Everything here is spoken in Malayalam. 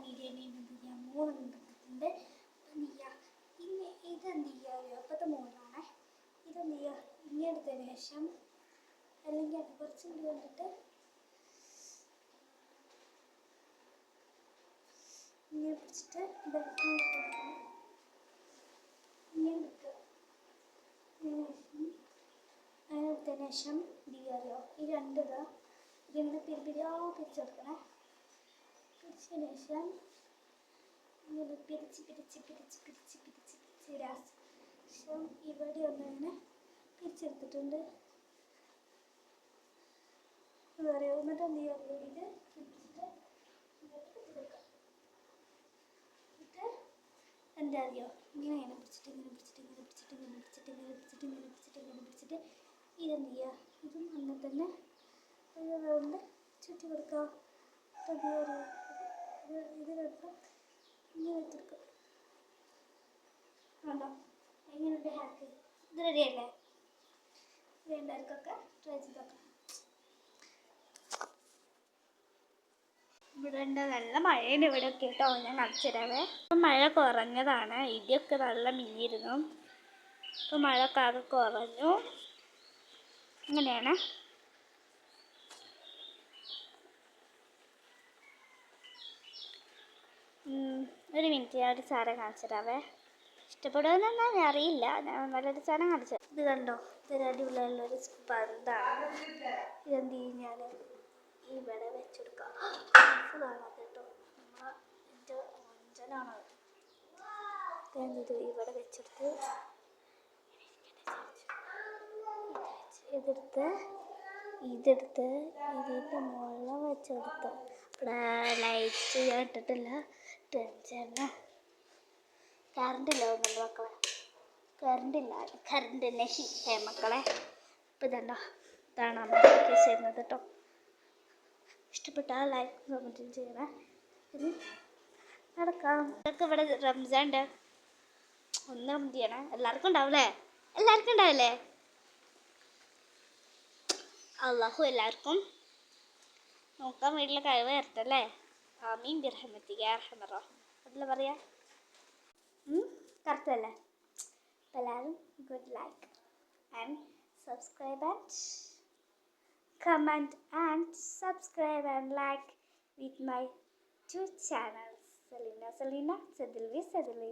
ബിരിയാണി എന്ത് ചെയ്യാം 3 എടുത്തിട്ടുണ്ട്. അപ്പം എന്ത് ചെയ്യുക ഇനി ഇതെന്ത് ചെയ്യുക അപ്പോഴത്തെ 3 ഇതെന്ത് ചെയ്യുക ഇങ്ങനെ എടുത്തതിന് ശേഷം അല്ലെങ്കിൽ അത് കുറച്ചും കൂടി കണ്ടിട്ട് ഇങ്ങനെ പിടിച്ചിട്ട് ഇങ്ങനെ എടുക്കുക. അങ്ങനെ എടുത്തതിന് ശേഷം എന്ത് ചെയ്യുക ഈ 2 ഇതിങ്ങനെ പിരിച്ചെടുക്കണേ. പിരിച്ചതിന് ശേഷം ഇങ്ങനെ പിരിച്ച് ശേഷം ഇവിടെ ഒന്നിങ്ങനെ പിരിച്ചെടുത്തിട്ടുണ്ട്. എന്താ പറയുക എന്നിട്ട് എന്ത് ചെയ്യുക ഇത് പിടിച്ചിട്ട് എടുക്കാം. എന്നിട്ട് എന്താ അറിയോ ഇങ്ങനെ പിടിച്ചിട്ട് ഇതെന്ത് ചെയ്യുക ഇതും അങ്ങനെ തന്നെ റൗണ്ട് ചുറ്റി കൊടുക്കുക. ഇത് വെക്കാം ഇങ്ങനെ വെച്ചെടുക്കുക. ആണോ എങ്ങനെയുണ്ട് ഹാക്ക്? ഇത് റെഡിയല്ലേ? വേണ്ടവർക്കൊക്കെ ട്രൈ ചെയ്തൊക്കെ. ഇവിടെ ഉണ്ട് നല്ല മഴയാണ് ഇവിടെയൊക്കെ കേട്ടോ. ഞാൻ കാണിച്ചു തരാവേ. ഇപ്പം മഴ കുറഞ്ഞതാണ്. ഇടിയൊക്കെ നല്ല മിന്നിയിരുന്നു. ഇപ്പം മഴയൊക്കെ ആകെ കുറഞ്ഞു. അങ്ങനെയാണ്. ഒരു മിനിറ്റ് ഞാൻ ഒരു സാധനം കാണിച്ചു തരാവേ. ഇഷ്ടപ്പെടുമെന്നൊന്നും ഞാൻ അറിയില്ല. ഞാൻ നല്ലൊരു സാധനം കാണിച്ചു. ഇത് കണ്ടോ? ഇതൊരു അടിപൊളിയുള്ളൊരു പന്താണ്. ഇതെന്ത് ചെയ്യും ഞാൻ ഇവിടെ വെച്ചെടുക്കാം. കാണാം കേട്ടോ. എൻ്റെ അഞ്ചനാണത്. ഇത് ഇവിടെ വെച്ചെടുത്ത് ഇതെടുത്ത് ഇതിൻ്റെ മുകളിൽ വെച്ചെടുത്ത് ഇവിടെ ലൈറ്റ് ഞാൻ ഇട്ടിട്ടില്ല. ടെൻഷന് കറണ്ടില്ല ഒന്നുണ്ട് മക്കളെ. കറണ്ട് നശിച്ചേ മക്കളെ. ഇപ്പം ഇതല്ലോ ഇതാണ് നമ്മൾ ചെയ്യുന്നത് കേട്ടോ. ഇഷ്ടപ്പെട്ടാൽ ലൈക്ക് കമൻറ്റും ചെയ്യണേ. ഇനി നടക്കാം. ഇതൊക്കെ ഇവിടെ റംസാൻ്റെ ഒന്ന് ചെയ്യണേ. എല്ലാവർക്കും ഉണ്ടാവില്ലേ? അള്ളാഹു എല്ലാവർക്കും നോക്കാൻ വീട്ടിലെ കഴിവ് തരട്ടല്ലേ. ആമീൻ ബിർഹമത്തിക അർഹമർ അതിൽ പറയാ കറക്റ്റല്ലേ? അപ്പം എല്ലാവരും good like and subscribe and comment and subscribe and like with my 2 channels Selina Sedilvi.